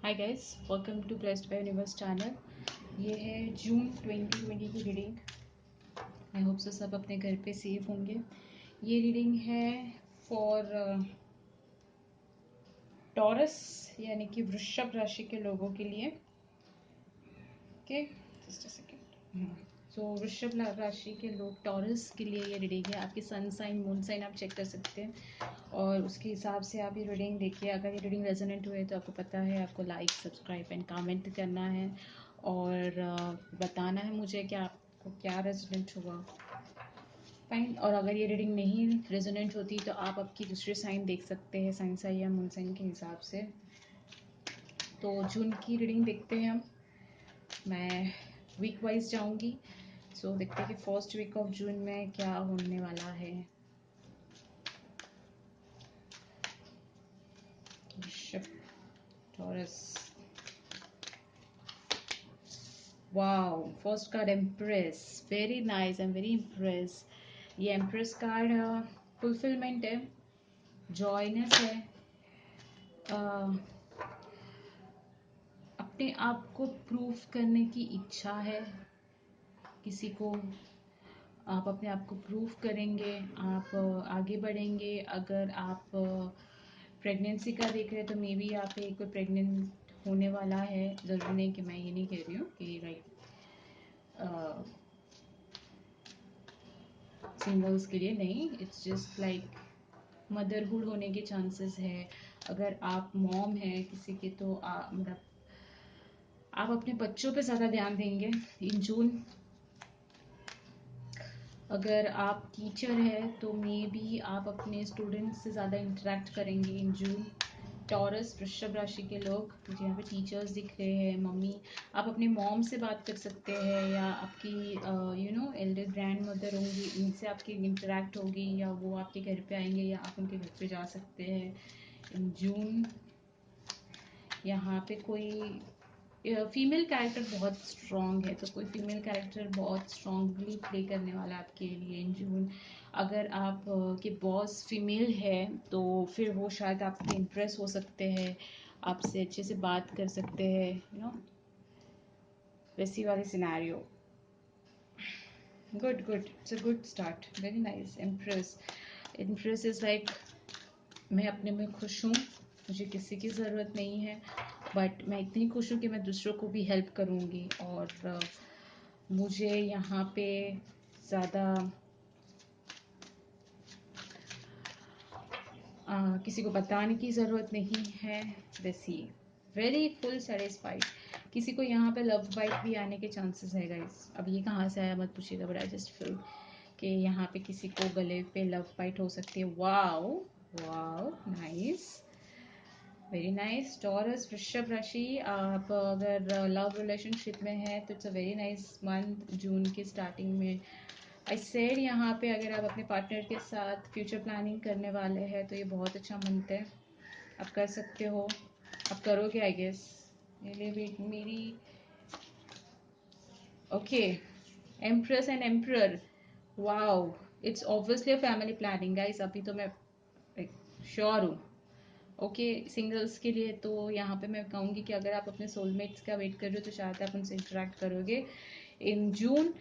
Hi guys, welcome to blessed by universe channel. ये है जून 2020 की रीडिंग। आई होप सो सब अपने घर पे सेफ होंगे। ये रीडिंग है फॉर टॉरस यानी कि वृषभ राशि के लोगों के लिए। Okay, just a second. So वृषभ राशि के लोग, टॉरस के लिए ये रीडिंग है। आपकी सन साइन, मून साइन आप चेक कर सकते हैं और उसके हिसाब से आप ये रीडिंग देखिए। अगर ये रीडिंग रेजोनेंट हुए तो आपको पता है आपको लाइक, सब्सक्राइब एंड कमेंट करना है और बताना है मुझे कि आपको क्या रेजोनेंट हुआ। फाइन। और अगर ये रीडिंग नहीं रेजोनेंट होती तो आप आपकी दूसरे साइन देख सकते हैं, सन साइन या मून साइन के हिसाब से। तो जून की रीडिंग देखते हैं हम। मैं वीक वाइज जाऊंगी। सो देखते हैं कि फर्स्ट वीक ऑफ जून में क्या होने वाला है। वृषभ, taurus. Wow, first card empress. Very nice, I am very impress. ये एम्प्रेस कार्ड फुलफिलमेंट है, जॉयनेस है, अपने आप को प्रूव करने की इच्छा है किसी को। आप अपने आप को प्रूव करेंगे, आप आगे बढ़ेंगे। अगर आप प्रेगनेंसी का देख रहे हैं तो मे बी आप एक प्रेग्नेंट होने वाला है। ज़रूरी नहीं कि मैं ये नहीं कह रही हूँ कि राइट सिंगल्स के लिए नहीं, इट्स जस्ट लाइक मदरहुड होने के चांसेस है। अगर आप मॉम हैं किसी के तो मतलब आप अपने बच्चों पे ज़्यादा ध्यान देंगे इन जून। अगर आप टीचर है तो मे बी आप अपने स्टूडेंट्स से ज़्यादा इंटरेक्ट करेंगे इन जून। टॉरस, वृषभ राशि के लोग, मुझे यहाँ पे टीचर्स दिख रहे हैं, मम्मी। आप अपने मॉम से बात कर सकते हैं या आपकी एल्डर ग्रैंड मदर होंगी, उनसे आपकी इंटरेक्ट होगी, या वो आपके घर पे आएंगे या आप उनके घर पे जा सकते हैं इन जून। यहाँ पे कोई फीमेल कैरेक्टर बहुत स्ट्रॉन्ग है, तो कोई फीमेल कैरेक्टर बहुत स्ट्रॉन्गली प्ले करने वाला है आपके लिए इन जून। अगर आप के बॉस फीमेल है तो फिर वो शायद आपसे इम्प्रेस हो सकते हैं, आपसे अच्छे से बात कर सकते हैं, वैसी वाली scenario. Good good, it's a good start, very nice. Impress, impress is like मैं अपने में खुश हूँ, मुझे किसी की ज़रूरत नहीं है, बट मैं इतनी खुश हूँ कि मैं दूसरों को भी हेल्प करूँगी। और मुझे यहाँ पे ज़्यादा किसी को बताने की ज़रूरत नहीं है। वैसी वेरी फुल सेटिस्फाइड। किसी को यहाँ पे लव बाइट भी आने के चांसेस है गाइस। अब ये कहाँ से आया मत पूछिएगा, बट आई जस्ट फील कि यहाँ पे किसी को गले पे लव बाइट हो सकती है। Wow wow, nice, very nice. Taurus, वृषभ राशि, आप अगर लव रिलेशनशिप में है तो it's a very nice month June की स्टार्टिंग में। आई सेड यहाँ पे अगर आप अपने पार्टनर के साथ फ्यूचर प्लानिंग करने वाले हैं तो ये बहुत अच्छा मंथ है, आप कर सकते हो, आप करोगे आई गेस। मेरी okay, empress and emperor. Wow, it's obviously a family planning guys. अभी तो मैं श्योर हूँ। ओके, सिंगल्स के लिए तो यहाँ पे मैं कहूँगी कि अगर आप अपने सोलमेट्स का वेट कर रहे हो तो शायद आप उनसे इंटरेक्ट करोगे इन जून।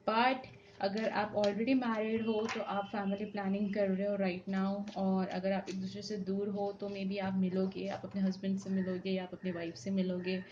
बट अगर आप ऑलरेडी मैरिड हो तो आप फैमिली प्लानिंग कर रहे हो राइट नाउ। और अगर आप एक दूसरे से दूर हो तो मे बी आप मिलोगे, आप अपने हस्बैंड से मिलोगे या आप अपने वाइफ से मिलोगे।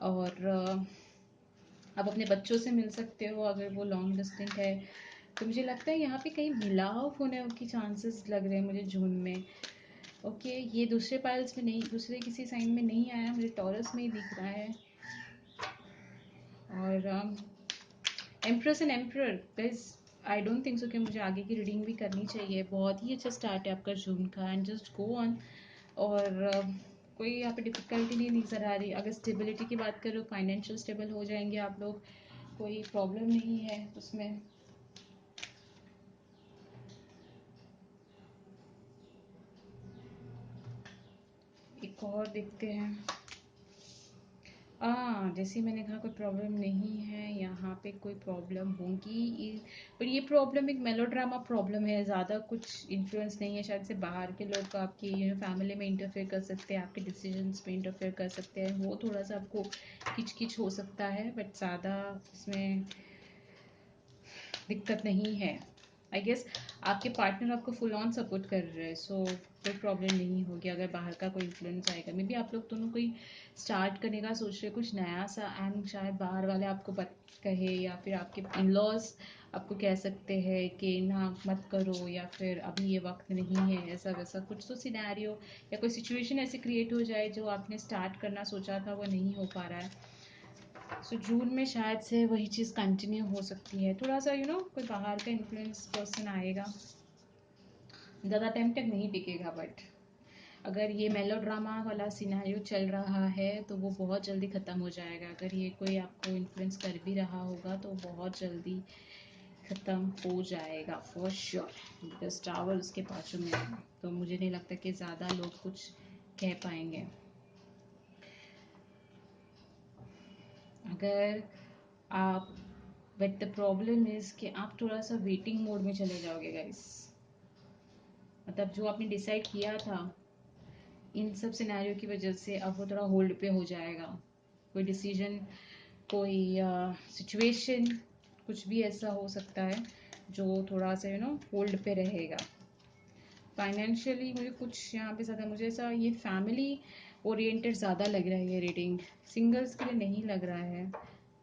और आप अपने बच्चों से मिल सकते हो अगर वो लॉन्ग डिस्टेंट है। तो मुझे लगता है यहाँ पे कहीं मिलाव होने की चांसेस लग रहे हैं मुझे जून में। ओके, ये दूसरे पाइल्स में नहीं, दूसरे किसी साइन में नहीं आया, मुझे टॉरस में ही दिख रहा है। और empress and emperor guys, I don't think so कि मुझे आगे की रीडिंग भी करनी चाहिए। बहुत ही अच्छा स्टार्ट है आपका जून का, एंड जस्ट गो ऑन। और कोई यहाँ पे डिफिकल्टी नहीं नजर आ रही। अगर स्टेबिलिटी की बात करो, फाइनेंशियल स्टेबल हो जाएंगे आप लोग, कोई प्रॉब्लम नहीं है उसमें। एक और देखते हैं। जैसे मैंने कहा कोई प्रॉब्लम नहीं है यहाँ पे, कोई प्रॉब्लम होगी पर ये प्रॉब्लम एक मेलोड्रामा प्रॉब्लम है, ज़्यादा कुछ इन्फ्लुएंस नहीं है। शायद से बाहर के लोग आपकी फैमिली में इंटरफेयर कर सकते हैं, आपके डिसीजंस में इंटरफेयर कर सकते हैं, वो थोड़ा सा आपको किच हो सकता है, बट ज़्यादा इसमें दिक्कत नहीं है। आई गेस आपके पार्टनर आपको फुल ऑन सपोर्ट कर रहे हैं, सो कोई प्रॉब्लम नहीं होगी अगर बाहर का कोई इन्फ्लुएंस आएगा। मे बी आप लोग दोनों कोई स्टार्ट करने का सोच रहे कुछ नया सा, एंड शायद बाहर वाले आपको कहे या फिर आपके इन लॉज आपको कह सकते हैं कि ना मत करो, या फिर अभी ये वक्त नहीं है, ऐसा वैसा कुछ तो सिनेरियो या कोई सिचुएशन ऐसे क्रिएट हो जाए जो आपने स्टार्ट करना सोचा था वो नहीं हो पा रहा है। सो जून में शायद से वही चीज़ कंटिन्यू हो सकती है, थोड़ा सा कोई बाहर का इन्फ्लुएंस पर्सन आएगा, ज़्यादा टाइम तक नहीं टिकेगा, बट अगर ये मेलोड्रामा वाला सिनेरियो चल रहा है तो वो बहुत जल्दी ख़त्म हो जाएगा। अगर ये कोई आपको इन्फ्लुएंस कर भी रहा होगा तो बहुत जल्दी ख़त्म हो जाएगा फॉर श्योर, बिकॉज टावर उसके बाजू में है, तो मुझे नहीं लगता कि ज़्यादा लोग कुछ कह पाएंगे। अगर आप, बट द प्रॉब्लम इज़ कि आप थोड़ा सा वेटिंग मोड में चले जाओगे गाइस। मतलब जो आपने डिसाइड किया था इन सब सिनेरियो की वजह से अब वो थोड़ा होल्ड पे हो जाएगा। कोई डिसीजन, कोई सिचुएशन, कुछ भी ऐसा हो सकता है जो थोड़ा सा होल्ड पे रहेगा। फाइनेंशियली मुझे कुछ यहाँ पे ज़्यादा, मुझे ऐसा ये फैमिली ओरिएंटेड ज़्यादा लग रहा है ये रीडिंग। सिंगल्स के लिए नहीं लग रहा है,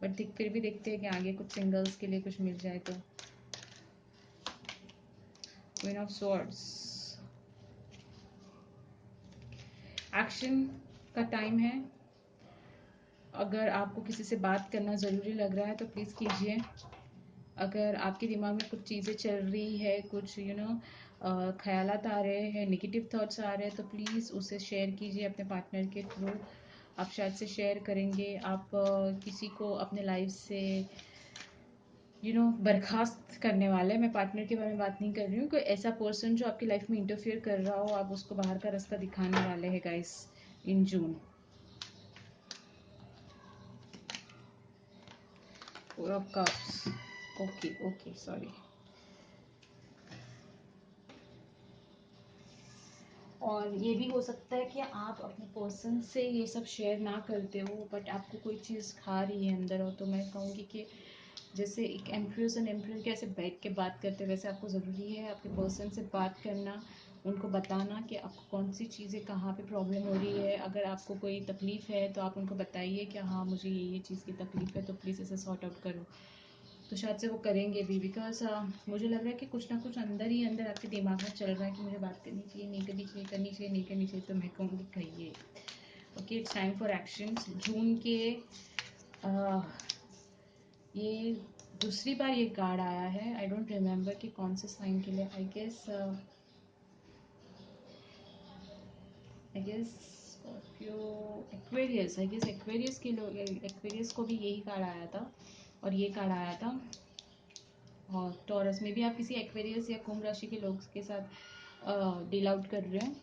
बट फिर भी देखते हैं कि आगे कुछ सिंगल्स के लिए कुछ मिल जाए तो। क्वीन ऑफ स्वॉर्ड्स, एक्शन का टाइम है। अगर आपको किसी से बात करना ज़रूरी लग रहा है तो प्लीज़ कीजिए। अगर आपके दिमाग में कुछ चीज़ें चल रही है, कुछ ख्यालात आ रहे हैं, नेगेटिव थॉट्स आ रहे हैं, तो प्लीज़ उसे शेयर कीजिए अपने पार्टनर के थ्रू। आप शायद से शेयर करेंगे, आप किसी को अपने लाइफ से बर्खास्त करने वाले हैं। मैं पार्टनर के बारे में बात नहीं कर रही हूँ, कोई ऐसा पर्सन जो आपकी लाइफ में इंटरफियर कर रहा हो, आप उसको बाहर का रास्ता दिखाने वाले हैं guys in June. Four of cups, okay okay sorry. और ये भी हो सकता है कि आप अपने पर्सन से ये सब शेयर ना करते हो, बट आपको कोई चीज़ खा रही है अंदर हो, तो मैं कहूँगी कि जैसे एक एम्प्रेस एंड एम्प्रेस कैसे बैठ के बात करते हैं, वैसे आपको ज़रूरी है आपके पर्सन से बात करना, उनको बताना कि आपको कौन सी चीज़ें कहाँ पे प्रॉब्लम हो रही है। अगर आपको कोई तकलीफ़ है तो आप उनको बताइए कि हाँ मुझे ये चीज़ की तकलीफ़ है, तो प्लीज़ इसे सॉर्ट आउट करो। तो शायद से वो करेंगे भी, बिकॉज मुझे लग रहा है कि कुछ ना कुछ अंदर ही अंदर आपके दिमाग में चल रहा है कि मुझे बात करनी चाहिए, नहीं करनी चाहिए, करनी चाहिए, नहीं करनी चाहिए। तो मैं कहूँगी कहिए। Okay, it's time for action. जून के ये दूसरी बार ये कार्ड आया है, आई डोंट रिमेम्बर कि कौन से साइन के लिए। I guess Scorpio, Aquarius, I guess Aquarius के लोग, एक्वेरियस को भी यही कार्ड आया था और ये कार्ड आया था। और टॉरस में भी आप किसी एक्वेरियस या कुंभ राशि के लोग के साथ डील आउट कर रहे हैं,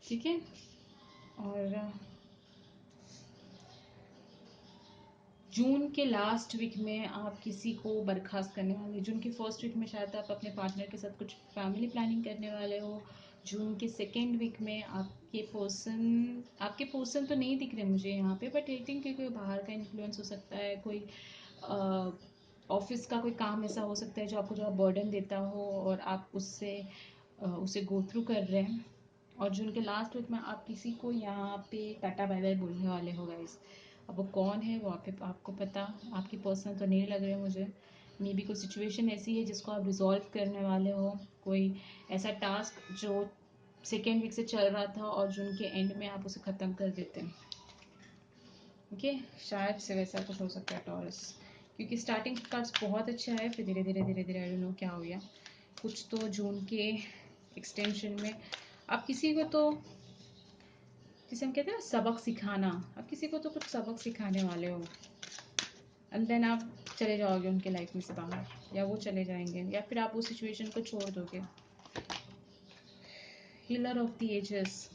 ठीक है। और जून के लास्ट वीक में आप किसी को बर्खास्त करने वाले, जून के फर्स्ट वीक में शायद आप अपने पार्टनर के साथ कुछ फैमिली प्लानिंग करने वाले हो। जून के सेकेंड वीक में आपके पर्सन तो नहीं दिख रहे मुझे यहाँ पे, बट आई थिंक कोई बाहर का इन्फ्लुएंस हो सकता है, कोई ऑफिस का कोई काम ऐसा हो सकता है जो आपको जो बर्डन देता हो और आप उसे गो थ्रू कर रहे हैं। और जून के लास्ट वीक में आप किसी को यहाँ पे टाटा बाय बाय बोलने वाले हो गाइस। अब वो कौन है वो आपको पता, आपकी पर्सन तो नहीं लग रहे मुझे। मे बी कोई सिचुएशन ऐसी है जिसको आप रिजॉल्व करने वाले हो, कोई ऐसा टास्क जो सेकेंड वीक से चल रहा था और जून के एंड में आप उसे ख़त्म कर देते हैं। ओके, शायद से वैसा कुछ हो सकता है टॉरस, क्योंकि स्टार्टिंग कार्ड्स बहुत अच्छा है, फिर धीरे धीरे धीरे धीरे आई डोंट नो क्या हो गया कुछ। तो जून के एक्सटेंशन में आप किसी को तो, जिसे हम कहते हैं ना सबक सिखाना, आप किसी को तो कुछ सबक सिखाने वाले हो, एंड देन आप चले जाओगे उनके लाइफ में से बाहर, या वो चले जाएंगे, या फिर आप उस सिचुएशन को छोड़ दोगे। Healer of the ages,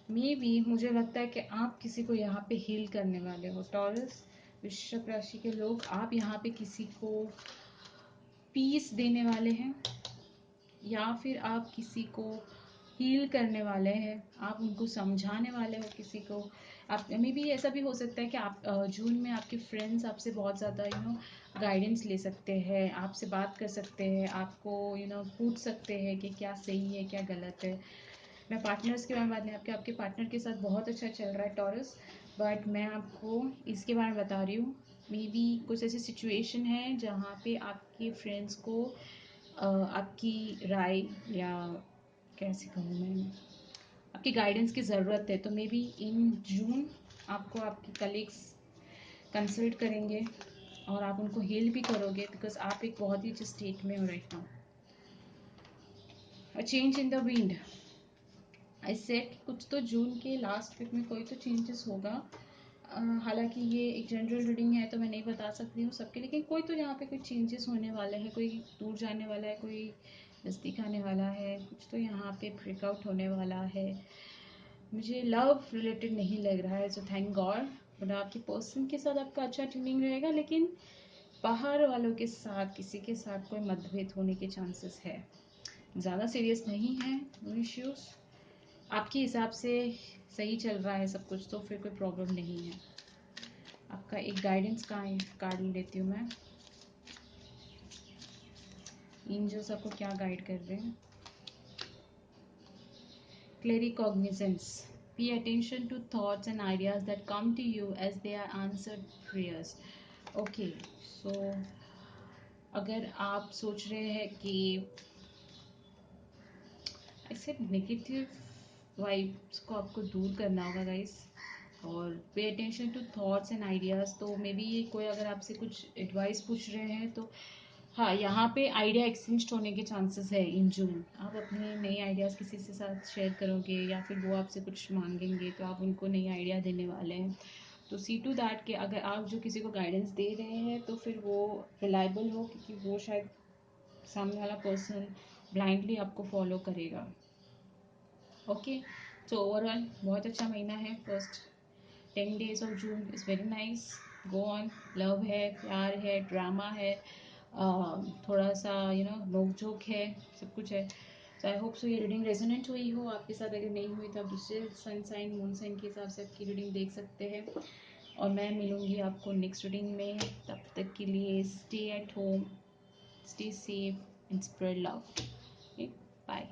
maybe मुझे लगता है कि आप किसी को यहाँ पे हील करने वाले हो। टॉरस वृषभ राशि के लोग, आप यहाँ पे किसी को पीस देने वाले हैं, या फिर आप किसी को हील करने वाले हैं, आप उनको समझाने वाले हो किसी को। आप मे भी ऐसा भी हो सकता है कि आप जून में आपके फ्रेंड्स आपसे बहुत ज़्यादा गाइडेंस ले सकते हैं, आपसे बात कर सकते हैं, आपको पूछ सकते हैं कि क्या सही है क्या गलत है। मैं पार्टनर्स के बारे में बात नहीं, आपके आपके पार्टनर के साथ बहुत अच्छा चल रहा है टॉरस, बट मैं आपको इसके बारे में बता रही हूँ। मे बी कुछ ऐसी सिचुएशन है जहाँ पे आपके फ्रेंड्स को आपकी राय, या कैसे कहूँ मैं, आपकी गाइडेंस की ज़रूरत है। तो मे बी इन जून आपको आपके कलीग्स कंसल्ट करेंगे और आप उनको हील भी करोगे, बिकॉज आप एक बहुत ही अच्छे स्टेट में हो right now. A change in the wind, I said कुछ तो जून के लास्ट वीक में कोई तो चेंजेस होगा। हालांकि ये एक जनरल रीडिंग है तो मैं नहीं बता सकती हूँ सबके, लेकिन कोई तो यहाँ पे कोई चेंजेस होने वाले हैं, कोई दूर जाने वाला है, कोई नज़दीक आने वाला है, कुछ तो यहाँ पे ब्रेकआउट होने वाला है। मुझे लव रिलेटेड नहीं लग रहा है, सो थैंक गॉड। बट आपके पर्सन के साथ आपका अच्छा ट्यूनिंग रहेगा, लेकिन बाहर वालों के साथ किसी के साथ कोई मतभेद होने के चांसेस है। ज़्यादा सीरियस नहीं है, नो इश्यूज़, आपके हिसाब से सही चल रहा है सब कुछ, तो फिर कोई प्रॉब्लम नहीं है। आपका एक गाइडेंस का कार्ड लेती हूँ मैं। एंजल्स आपको क्या गाइड कर रहे हैं? Claircognizance. Pay attention to thoughts and ideas that come to you as they are answered prayers. Okay, so अगर आप सोच रहे हैं कि ऐसे नेगेटिव वाइब्स को आपको दूर करना होगा गाइस, और pay attention to thoughts and ideas, तो मे बी ये कोई अगर आपसे कुछ एडवाइस पूछ रहे हैं तो हाँ, यहाँ पे आइडिया एक्सचेंज होने के चांसेस है इन जून। आप अपने नए आइडियाज़ किसी से साथ शेयर करोगे, या फिर वो आपसे कुछ मांगेंगे तो आप उनको नई आइडिया देने वाले हैं। तो सी टू दैट कि अगर आप जो किसी को गाइडेंस दे रहे हैं तो फिर वो रिलायबल हो, क्योंकि वो शायद सामने वाला पर्सन ब्लाइंडली आपको फॉलो करेगा। ओके, तो ओवरऑल बहुत अच्छा महीना है। First 10 days of June is very nice. Go on, love है, प्यार है, ड्रामा है, थोड़ा सा नोक झोंक है, सब कुछ है। तो आई होप सो ये रीडिंग रेजोनेंट हुई हो आपके साथ। अगर नहीं हुई तो आप दूसरे सन साइन मून साइन के हिसाब से आपकी रीडिंग देख सकते हैं, और मैं मिलूंगी आपको नेक्स्ट रीडिंग में। तब तक के लिए stay at home, stay safe and spread love. Bye.